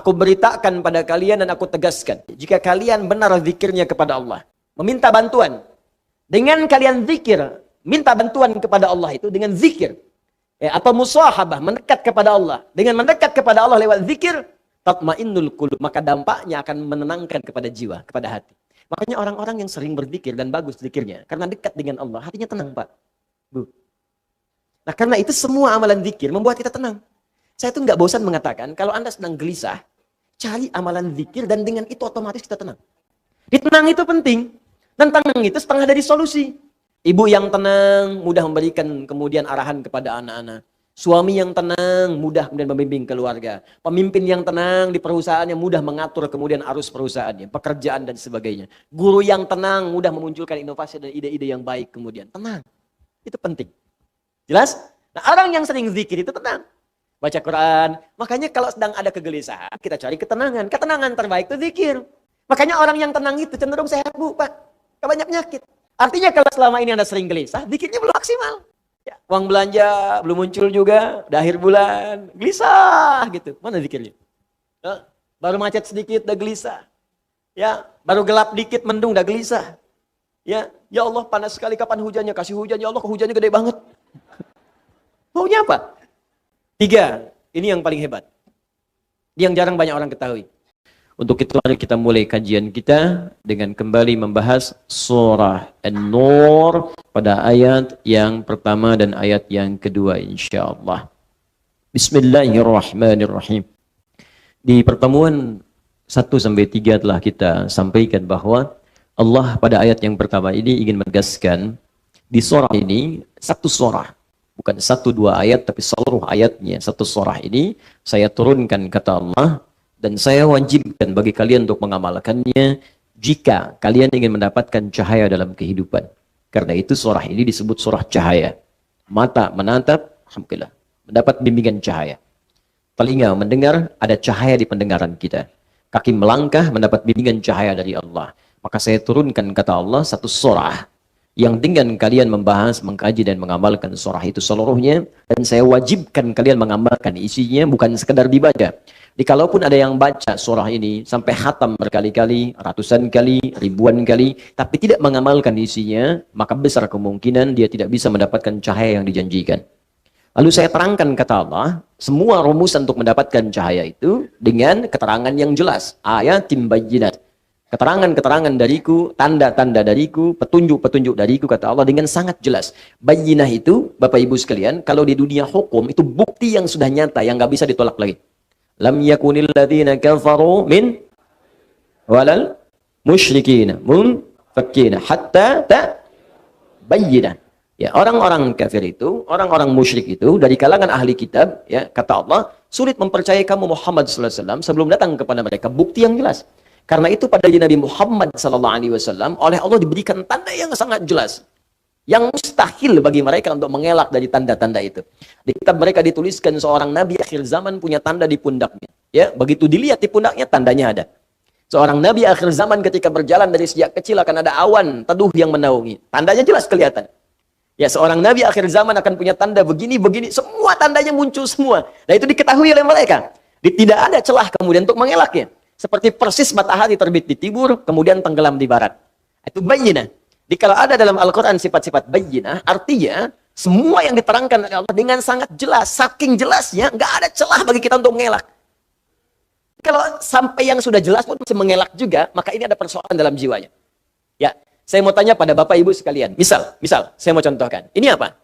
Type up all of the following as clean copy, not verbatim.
Aku beritakan pada kalian dan aku tegaskan. Jika kalian benar zikirnya kepada Allah. Meminta bantuan. Dengan kalian zikir. Minta bantuan kepada Allah itu dengan zikir. Atau musahabah. Mendekat kepada Allah. Dengan mendekat kepada Allah lewat zikir. Tatmainnul qulub. Maka dampaknya akan menenangkan kepada jiwa. Kepada hati. Makanya orang-orang yang sering berzikir dan bagus zikirnya. Karena dekat dengan Allah. Hatinya tenang, Pak. Bu. Nah, karena itu semua amalan zikir membuat kita tenang. Saya tuh nggak bosan mengatakan, kalau Anda sedang gelisah, cari amalan zikir dan dengan itu otomatis kita tenang. Tenang itu penting. Dan tenang itu setengah dari solusi. Ibu yang tenang, mudah memberikan kemudian arahan kepada anak-anak. Suami yang tenang, mudah kemudian membimbing keluarga. Pemimpin yang tenang di perusahaannya, mudah mengatur kemudian arus perusahaannya, pekerjaan dan sebagainya. Guru yang tenang, mudah memunculkan inovasi dan ide-ide yang baik kemudian. Tenang. Itu penting. Jelas? Nah, orang yang sering zikir itu tenang. Baca Quran. Makanya kalau sedang ada kegelisahan, kita cari ketenangan. Ketenangan terbaik itu zikir. Makanya orang yang tenang itu cenderung sehat, Bu, Pak. Gak banyak penyakit. Artinya kalau selama ini Anda sering gelisah, zikirnya belum maksimal. Ya, uang belanja belum muncul juga, udah akhir bulan, gelisah gitu. Mana zikirnya? Baru macet sedikit, udah gelisah. Ya, baru gelap dikit, mendung, udah gelisah. Ya Allah panas sekali, kapan hujannya? Kasih hujan, ya Allah, hujannya gede banget. Maunya apa? 3, ini yang paling hebat. Ini yang jarang banyak orang ketahui. Untuk itu mari kita mulai kajian kita dengan kembali membahas surah An-Nur pada ayat yang pertama dan ayat yang kedua insyaallah. Bismillahirrahmanirrahim. Di pertemuan 1-3 telah kita sampaikan bahwa Allah pada ayat yang pertama ini ingin menegaskan di surah ini satu surah. Bukan 1-2 ayat, tapi seluruh ayatnya. Satu surah ini saya turunkan kata Allah, dan saya wajibkan bagi kalian untuk mengamalkannya jika kalian ingin mendapatkan cahaya dalam kehidupan. Karena itu surah ini disebut surah cahaya. Mata menatap, alhamdulillah, mendapat bimbingan cahaya. Telinga mendengar, ada cahaya di pendengaran kita. Kaki melangkah, mendapat bimbingan cahaya dari Allah. Maka saya turunkan kata Allah satu surah yang dengan kalian membahas, mengkaji dan mengamalkan surah itu seluruhnya, dan saya wajibkan kalian mengamalkan isinya, bukan sekedar dibaca. Jadi kalaupun ada yang baca surah ini sampai khatam berkali-kali, ratusan kali, ribuan kali, tapi tidak mengamalkan isinya, maka besar kemungkinan dia tidak bisa mendapatkan cahaya yang dijanjikan. Lalu saya terangkan kata Allah, semua rumusan untuk mendapatkan cahaya itu dengan keterangan yang jelas, ayatin bayyinat. Keterangan-keterangan dariku, tanda-tanda dariku, petunjuk-petunjuk dariku, kata Allah dengan sangat jelas. Bayyinah itu, Bapak Ibu sekalian, kalau di dunia hukum, itu bukti yang sudah nyata, yang nggak bisa ditolak lagi. Lam yakunil ladzina kafaru min walal musyrikina munfakkina hatta bayyinah. Ya, orang-orang kafir itu, orang-orang musyrik itu, dari kalangan ahli kitab, ya, kata Allah, sulit mempercayai kamu Muhammad SAW sebelum datang kepada mereka bukti yang jelas. Karena itu pada Nabi Muhammad SAW oleh Allah diberikan tanda yang sangat jelas, yang mustahil bagi mereka untuk mengelak dari tanda-tanda itu. Di kitab mereka dituliskan seorang Nabi akhir zaman punya tanda di pundaknya. Ya, begitu dilihat di pundaknya tandanya ada. Seorang Nabi akhir zaman ketika berjalan dari sejak kecil akan ada awan teduh yang menaungi. Tandanya jelas kelihatan. Ya, seorang Nabi akhir zaman akan punya tanda begini-begini, semua tandanya muncul semua. Nah, itu diketahui oleh mereka. Tidak ada celah kemudian untuk mengelaknya. Seperti persis matahari terbit di timur, kemudian tenggelam di barat. Itu bayyinah. Jadi kalau ada dalam Al-Quran sifat-sifat bayyinah, artinya semua yang diterangkan oleh Allah dengan sangat jelas, saking jelasnya, nggak ada celah bagi kita untuk mengelak. Kalau sampai yang sudah jelas pun masih mengelak juga, maka ini ada persoalan dalam jiwanya. Ya, saya mau tanya pada Bapak Ibu sekalian. Misal, saya mau contohkan. Ini apa?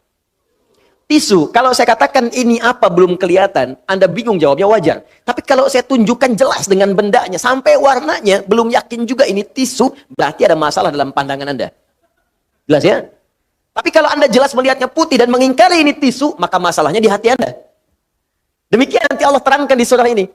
Tisu. Kalau saya katakan ini apa belum kelihatan, Anda bingung jawabnya wajar. Tapi kalau saya tunjukkan jelas dengan bendanya, sampai warnanya, belum yakin juga ini tisu, berarti ada masalah dalam pandangan Anda. Jelas ya? Tapi kalau Anda jelas melihatnya putih dan mengingkari ini tisu, maka masalahnya di hati Anda. Demikian nanti Allah terangkan di surah ini.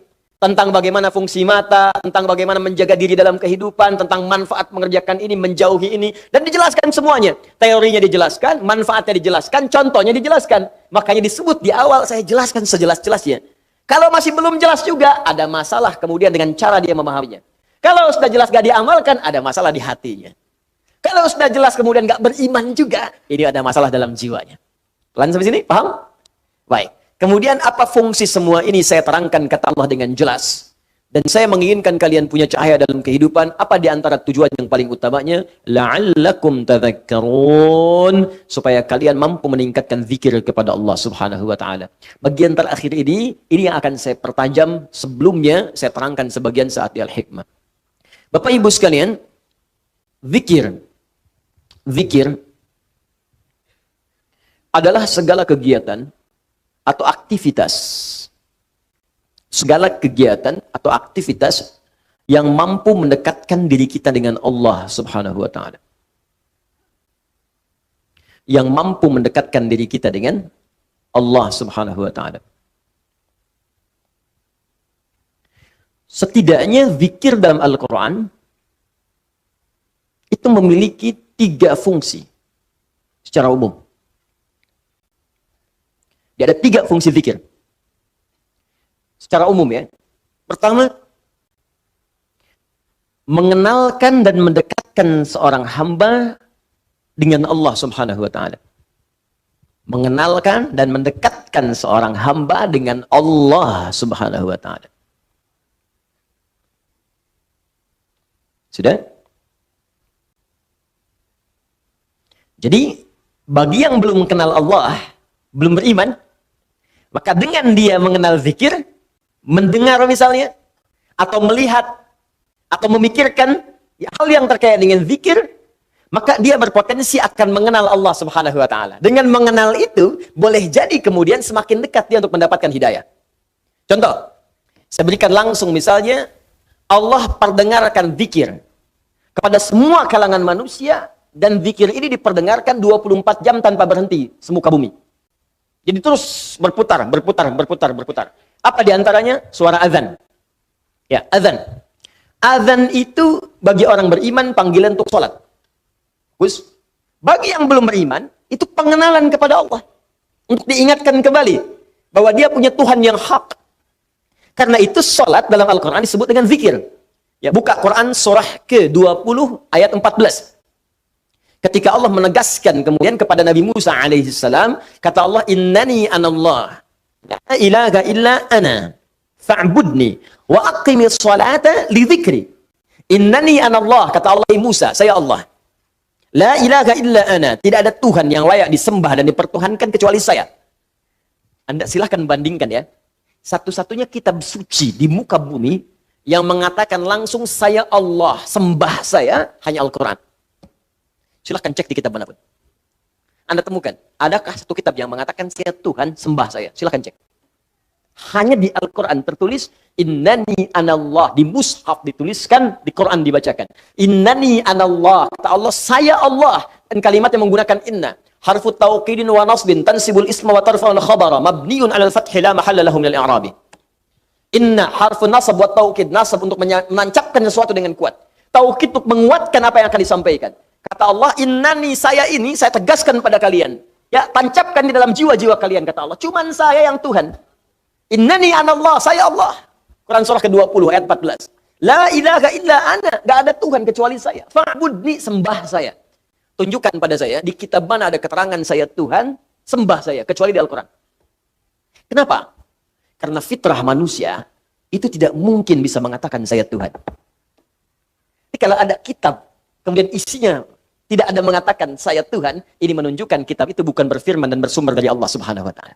Tentang bagaimana fungsi mata, tentang bagaimana menjaga diri dalam kehidupan, tentang manfaat mengerjakan ini, menjauhi ini, dan dijelaskan semuanya. Teorinya dijelaskan, manfaatnya dijelaskan, contohnya dijelaskan. Makanya disebut di awal, saya jelaskan sejelas-jelasnya. Kalau masih belum jelas juga, ada masalah kemudian dengan cara dia memahaminya. Kalau sudah jelas gak diamalkan, ada masalah di hatinya. Kalau sudah jelas kemudian gak beriman juga, ini ada masalah dalam jiwanya. Pelan sampai sini, paham? Baik. Kemudian apa fungsi semua ini saya terangkan kata Allah dengan jelas. Dan saya menginginkan kalian punya cahaya dalam kehidupan. Apa di antara tujuan yang paling utamanya? La'allakum tadhakkarun. Supaya kalian mampu meningkatkan zikir kepada Allah subhanahu wa ta'ala. Bagian terakhir ini yang akan saya pertajam. Sebelumnya, saya terangkan sebagian saat di Al-Hikmah. Bapak Ibu sekalian, zikir adalah segala kegiatan atau aktivitas. Segala kegiatan atau aktivitas yang mampu mendekatkan diri kita dengan Allah subhanahu wa ta'ala. Yang mampu mendekatkan diri kita dengan Allah subhanahu wa ta'ala. Setidaknya zikir dalam Al-Quran itu memiliki 3 fungsi secara umum. Dia ada 3 fungsi zikir. Secara umum ya. Pertama, mengenalkan dan mendekatkan seorang hamba dengan Allah subhanahu wa ta'ala. Mengenalkan dan mendekatkan seorang hamba dengan Allah subhanahu wa ta'ala. Sudah? Jadi, bagi yang belum mengenal Allah, belum beriman, maka dengan dia mengenal zikir, mendengar misalnya, atau melihat, atau memikirkan hal yang terkait dengan zikir, maka dia berpotensi akan mengenal Allah subhanahu wa ta'ala. Dengan mengenal itu, boleh jadi kemudian semakin dekat dia untuk mendapatkan hidayah. Contoh, saya berikan langsung misalnya, Allah perdengarkan zikir kepada semua kalangan manusia, dan zikir ini diperdengarkan 24 jam tanpa berhenti, semuka bumi. Jadi terus berputar. Apa diantaranya? Suara azan. Ya, azan. Azan itu bagi orang beriman panggilan untuk sholat. Terus, bagi yang belum beriman, itu pengenalan kepada Allah. Untuk diingatkan kembali bahwa dia punya Tuhan yang hak. Karena itu sholat dalam Al-Quran disebut dengan zikir. Ya, buka Quran surah ke-20 ayat 14. Ketika Allah menegaskan kemudian kepada Nabi Musa alaihissalam, kata Allah, innani anallah, la ilaha illa ana, fa'budni, wa aqimis salata li dzikri. Innani anallah, kata Allah Musa, saya Allah. La ilaha illa ana, tidak ada Tuhan yang layak disembah dan dipertuhankan kecuali saya. Anda silahkan bandingkan ya. Satu-satunya kitab suci di muka bumi yang mengatakan langsung saya Allah, sembah saya, hanya Al-Quran. Silahkan cek di kitab manapun. Anda temukan, adakah satu kitab yang mengatakan saya Tuhan, sembah saya? Silahkan cek. Hanya di Al-Quran tertulis, innani anallah. Di mushaf dituliskan, di Quran dibacakan. Innani anallah. Kata Allah, saya Allah. Dan kalimat yang menggunakan inna. Harfu tauqidin wa nasbin, tansibul isma wa tarfa'ul khabara, mabniun alal fathi la mahalla lahum lil i'rabi. Inna harfu nasab wa tauqid. Nasab untuk menancapkan sesuatu dengan kuat. Tauqid untuk menguatkan apa yang akan disampaikan. Kata Allah, innani, saya ini, saya tegaskan pada kalian. Ya, tancapkan di dalam jiwa-jiwa kalian, kata Allah. Cuman saya yang Tuhan. Innani anallah, saya Allah. Quran surah ke-20 ayat 14. La ilaha illa ana, gak ada Tuhan kecuali saya. Fa'budni, sembah saya. Tunjukkan pada saya, di kitab mana ada keterangan saya Tuhan, sembah saya, kecuali di Al-Quran. Kenapa? Karena fitrah manusia, itu tidak mungkin bisa mengatakan saya Tuhan. Jadi kalau ada kitab, kemudian isinya tidak ada mengatakan saya Tuhan, ini menunjukkan kitab itu bukan berfirman dan bersumber dari Allah subhanahu wa ta'ala.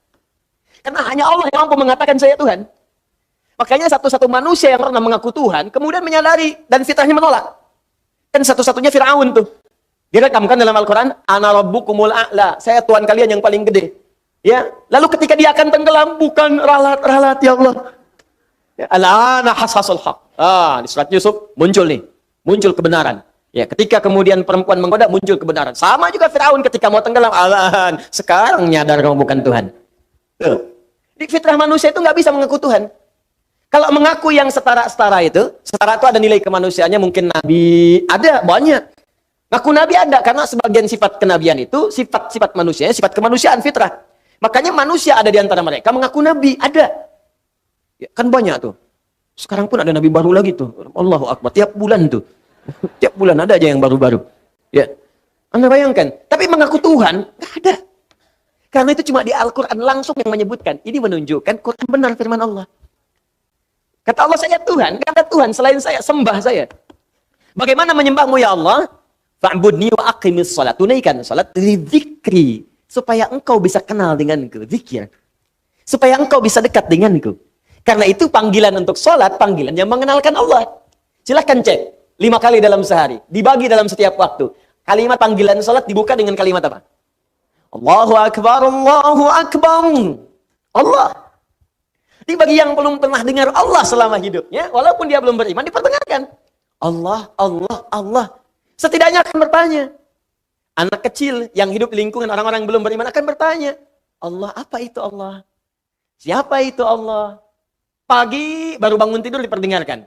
Karena hanya Allah yang mampu mengatakan saya Tuhan. Makanya satu-satu manusia yang pernah mengaku Tuhan, kemudian menyadari dan fitrahnya menolak. Kan satu-satunya Fir'aun tuh. Direkamkan dalam Al-Quran, ana rabbukumul a'la, saya Tuhan kalian yang paling gede. Ya, lalu ketika dia akan tenggelam, bukan ralat-ralat ya Allah. Ya, alana hasasul haq. Di surat Yusuf muncul nih, muncul kebenaran. Ya, ketika kemudian perempuan menggoda, muncul kebenaran. Sama juga Fir'aun ketika mau tenggelam, alahan, sekarang nyadar kamu bukan Tuhan. Tuh. Di fitrah manusia itu nggak bisa mengaku Tuhan. Kalau mengaku yang setara-setara itu ada nilai kemanusiaannya, mungkin Nabi, ada, banyak. Ngaku Nabi ada, karena sebagian sifat kenabian itu, sifat-sifat manusia, sifat kemanusiaan, fitrah. Makanya manusia ada di antara mereka, mengaku Nabi, ada. Ya, kan banyak tuh. Sekarang pun ada Nabi baru lagi tuh. Allahu Akbar, tiap bulan tuh. Tiap bulan ada aja yang baru-baru. Ya, Anda bayangkan. Tapi mengaku Tuhan, nggak ada. Karena itu cuma di Al-Quran langsung yang menyebutkan. Ini menunjukkan Quran benar firman Allah. Kata Allah, saya Tuhan, gak ada Tuhan selain saya, sembah saya. Bagaimana menyembahmu ya Allah? Fa'budni wa aqimis salat. Tunaikan salat lidzikri, supaya engkau bisa kenal denganku, zikir. Supaya engkau bisa dekat denganku. Karena itu panggilan untuk salat, panggilan yang mengenalkan Allah. Silahkan cek 5 kali dalam sehari, dibagi dalam setiap waktu. Kalimat panggilan salat dibuka dengan kalimat apa? Allahu Akbar, Allahu Akbar. Allah. Di bagi yang belum pernah dengar Allah selama hidupnya, walaupun dia belum beriman, diperdengarkan. Allah, Allah, Allah. Setidaknya akan bertanya. Anak kecil yang hidup di lingkungan orang-orang yang belum beriman akan bertanya. Allah, apa itu Allah? Siapa itu Allah? Pagi baru bangun tidur diperdengarkan.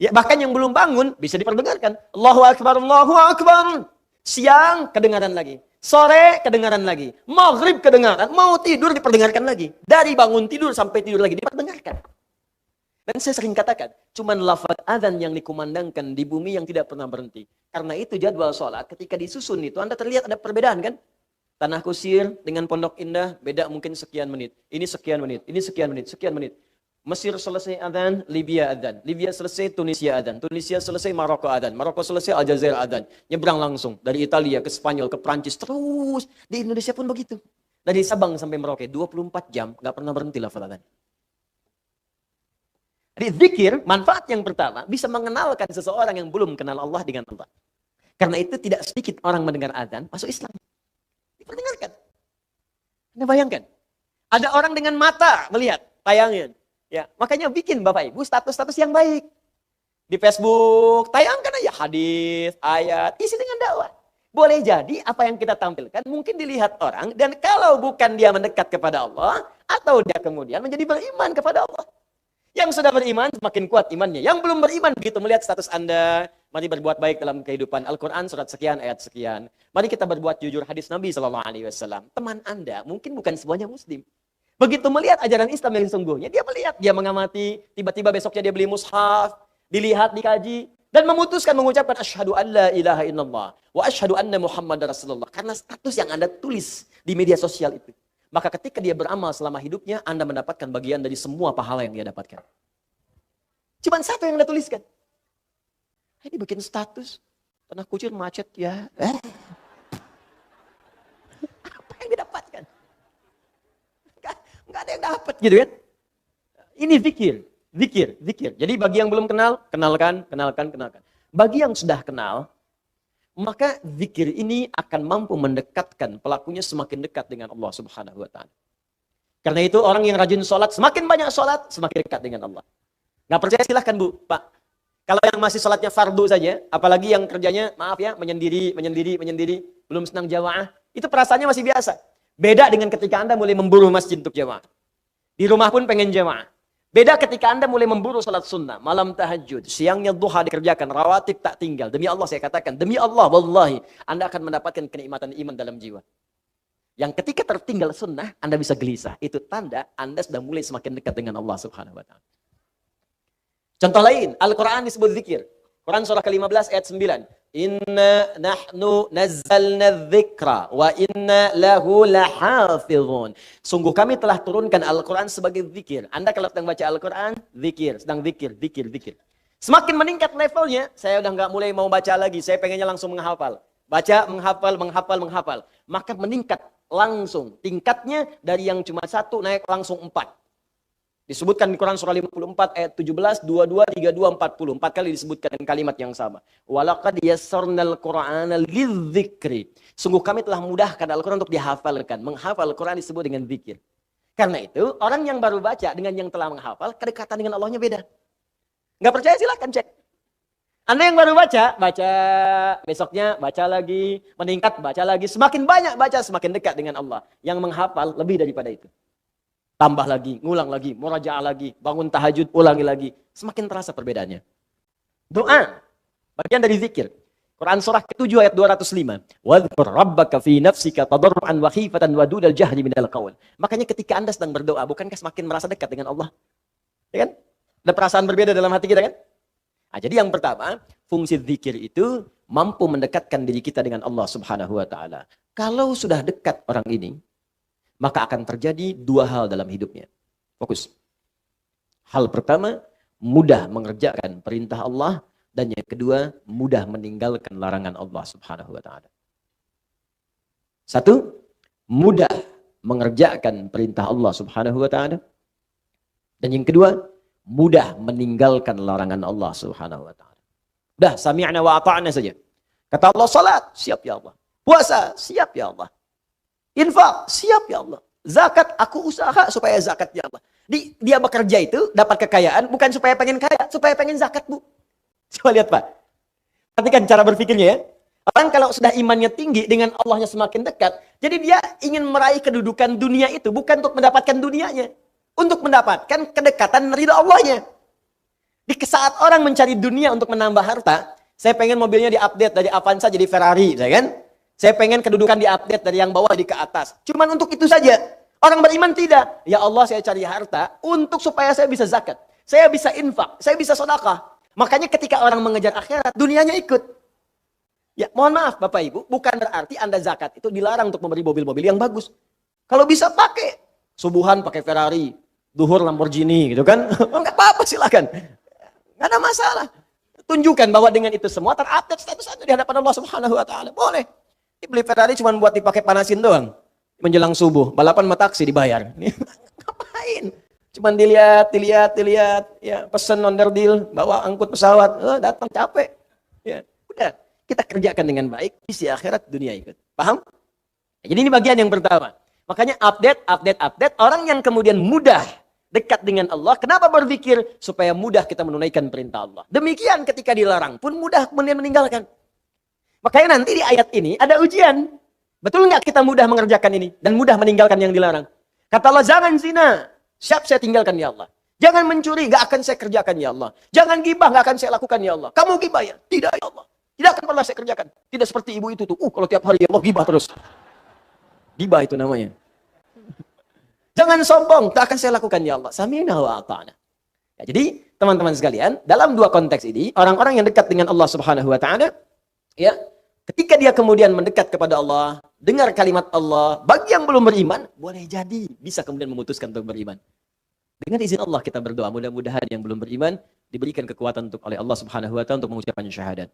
Ya, bahkan yang belum bangun bisa diperdengarkan. Allahu Akbar, Allahu Akbar. Siang kedengaran lagi. Sore kedengaran lagi. Maghrib kedengaran. Mau tidur diperdengarkan lagi. Dari bangun tidur sampai tidur lagi diperdengarkan. Dan saya sering katakan, cuman lafaz adzan yang dikumandangkan di bumi yang tidak pernah berhenti. Karena itu jadwal sholat ketika disusun itu Anda terlihat ada perbedaan kan? Tanah Kusir dengan Pondok Indah beda mungkin sekian menit. Ini sekian menit, ini sekian menit, sekian menit. Mesir selesai adzan, Libya adzan. Libya selesai, Tunisia adzan. Tunisia selesai, Maroko adzan. Maroko selesai, Aljazair adzan. Nyebrang langsung dari Italia ke Spanyol ke Prancis terus. Di Indonesia pun begitu. Dari Sabang sampai Merauke 24 jam nggak pernah berhenti lafaz adzan. Jadi zikir, manfaat yang pertama, bisa mengenalkan seseorang yang belum kenal Allah dengan Allah. Karena itu tidak sedikit orang mendengar azan, masuk Islam. Diperdengarkan. Anda bayangkan, ada orang dengan mata melihat tayangan. Ya, makanya bikin Bapak Ibu status-status yang baik. Di Facebook, tayangkan aja hadis, ayat, isi dengan dakwah. Boleh jadi apa yang kita tampilkan mungkin dilihat orang, dan kalau bukan dia mendekat kepada Allah, atau dia kemudian menjadi beriman kepada Allah. Yang sudah beriman semakin kuat imannya. Yang belum beriman begitu melihat status Anda, mari berbuat baik dalam kehidupan. Al-Quran surat sekian, ayat sekian. Mari kita berbuat jujur, hadis Nabi SAW. Teman Anda mungkin bukan semuanya muslim. Begitu melihat ajaran Islam yang sesungguhnya, dia melihat, dia mengamati, tiba-tiba besoknya dia beli mushaf, dilihat, dikaji, dan memutuskan mengucapkan asyhadu an la ilaha illallah wa asyhadu anna Muhammadar Rasulullah. Karena status yang Anda tulis di media sosial itu. Maka ketika dia beramal selama hidupnya, Anda mendapatkan bagian dari semua pahala yang dia dapatkan. Cuma satu yang Anda tuliskan. Ini bikin status. Tanah Kusir macet ya. Apa yang didapatkan? Enggak ada yang dapat gitu kan. Ini zikir. Zikir, zikir. Jadi bagi yang belum kenal, kenalkan, kenalkan, kenalkan. Bagi yang sudah kenal, maka zikir ini akan mampu mendekatkan pelakunya semakin dekat dengan Allah Subhanahu wa Ta'ala. Karena itu orang yang rajin sholat, semakin banyak sholat, semakin dekat dengan Allah. Nggak percaya silahkan Bu, Pak. Kalau yang masih sholatnya fardu saja, apalagi yang kerjanya, maaf ya, menyendiri, belum senang jamaah, itu perasaannya masih biasa. Beda dengan ketika Anda mulai memburu masjid untuk jamaah. Di rumah pun pengen jamaah. Beda ketika Anda mulai memburu salat sunnah, malam tahajud, siangnya duha dikerjakan, rawatib tak tinggal. Demi Allah saya katakan, demi Allah, wallahi, Anda akan mendapatkan kenikmatan iman dalam jiwa. Yang ketika tertinggal sunnah, Anda bisa gelisah. Itu tanda Anda sudah mulai semakin dekat dengan Allah Subhanahu wa Ta'ala. Contoh lain, Al-Quran disebut zikir. Quran surah ke-15 ayat 9. Inna nahnu nazzalna dzikra wa inna lahu lahafizun. Sungguh kami telah turunkan Al-Quran sebagai zikir. Anda kalau sedang baca Al-Quran, zikir, sedang zikir. Semakin meningkat levelnya, saya udah nggak mulai mau baca lagi, saya pengennya langsung menghafal. Baca, menghafal. Maka meningkat langsung. Tingkatnya dari yang cuma 1 naik langsung 4. Disebutkan di Quran surah 54 ayat 17, 22, 32, 40. 4 kali disebutkan dengan kalimat yang sama. Walaqad yassarnal Qur'ana lidzikri. Sungguh kami telah mudahkan Al-Quran untuk dihafalkan. Menghafal Al-Quran disebut dengan zikir. Karena itu, orang yang baru baca dengan yang telah menghafal, kedekatan dengan Allahnya beda. Nggak percaya silahkan cek. Anda yang baru baca, besoknya baca lagi, meningkat, baca lagi. Semakin banyak baca, semakin dekat dengan Allah. Yang menghafal lebih daripada itu. Tambah lagi, ngulang lagi, murajaah lagi, bangun tahajud, ulangi lagi. Semakin terasa perbedaannya. Doa, bagian dari zikir. Quran surah ke-7 ayat 205. Wadhkur rabbaka fi nafsika tadarruan wa khifatan wa dunal jahri minal qaul. Makanya ketika Anda sedang berdoa, bukankah semakin merasa dekat dengan Allah? Ya kan? Ada perasaan berbeda dalam hati kita kan? Nah, jadi yang pertama, fungsi zikir itu mampu mendekatkan diri kita dengan Allah Subhanahu wa Ta'ala. Kalau sudah dekat orang ini, maka akan terjadi 2 hal dalam hidupnya. Fokus. Hal pertama, mudah mengerjakan perintah Allah, dan yang kedua, mudah meninggalkan larangan Allah Subhanahu wa taala. Satu, mudah mengerjakan perintah Allah Subhanahu wa taala. Dan yang kedua, mudah meninggalkan larangan Allah Subhanahu wa taala. Udah, sami'na wa ata'na saja. Kata Allah, salat, siap ya Allah. Puasa, siap ya Allah. Infak, siap ya Allah. Zakat, aku usaha supaya zakat ya Allah. Dia bekerja itu dapat kekayaan bukan supaya pengen kaya, supaya pengen zakat, Bu. Coba lihat, Pak. Perhatikan cara berpikirnya ya. Orang kalau sudah imannya tinggi, dengan Allahnya semakin dekat, jadi dia ingin meraih kedudukan dunia itu bukan untuk mendapatkan dunianya, untuk mendapatkan kedekatan ridha Allahnya. Di saat orang mencari dunia untuk menambah harta, saya pengen mobilnya diupdate dari Avanza jadi Ferrari, saya kan? Saya pengen kedudukan diupdate dari yang bawah di ke atas. Cuman untuk itu saja. Orang beriman tidak. Ya Allah, saya cari harta untuk supaya saya bisa zakat, saya bisa infak, saya bisa sedekah. Makanya ketika orang mengejar akhirat, dunianya ikut. Ya, mohon maaf Bapak Ibu, bukan berarti Anda zakat itu dilarang untuk membeli mobil-mobil yang bagus. Kalau bisa pakai. Subuhan pakai Ferrari, duhur Lamborghini gitu kan. Enggak apa-apa, silakan. Enggak ada masalah. Tunjukkan bahwa dengan itu semua terupdate status Anda di hadapan Allah Subhanahu wa taala. Boleh. Beli Ferrari cuma buat dipakai panasin doang. Menjelang subuh, balapan sama taksi dibayar. Ngapain? Cuman dilihat, ya, pesen onder deal, bawa angkut pesawat, datang capek. Ya, udah. Kita kerjakan dengan baik, isi akhirat, dunia ikut. Paham? Jadi ini bagian yang pertama. Makanya update. Orang yang kemudian mudah dekat dengan Allah, kenapa berpikir? Supaya mudah kita menunaikan perintah Allah. Demikian ketika dilarang pun mudah kemudian meninggalkan. Makanya nanti di ayat ini ada ujian. Betul nggak kita mudah mengerjakan ini? Dan mudah meninggalkan yang dilarang? Kata Allah, jangan zina. Siap, saya tinggalkan ya Allah. Jangan mencuri, nggak akan saya kerjakan ya Allah. Jangan gibah, nggak akan saya lakukan ya Allah. Kamu gibah ya? Tidak ya Allah. Tidak akan pernah saya kerjakan. Tidak seperti ibu itu tuh. Kalau tiap hari Allah gibah terus. Gibah itu namanya. Jangan sombong. Tak akan saya lakukan ya Allah. Sami'na wa ata'na. Ya, jadi teman-teman sekalian, dalam dua konteks ini, orang-orang yang dekat dengan Allah Subhanahu wa taala, ya, ketika dia kemudian mendekat kepada Allah, dengar kalimat Allah, bagi yang belum beriman, boleh jadi bisa kemudian memutuskan untuk beriman. Dengan izin Allah kita berdoa, mudah-mudahan yang belum beriman diberikan kekuatan oleh Allah Subhanahu wa taala untuk mengucapkan syahadat.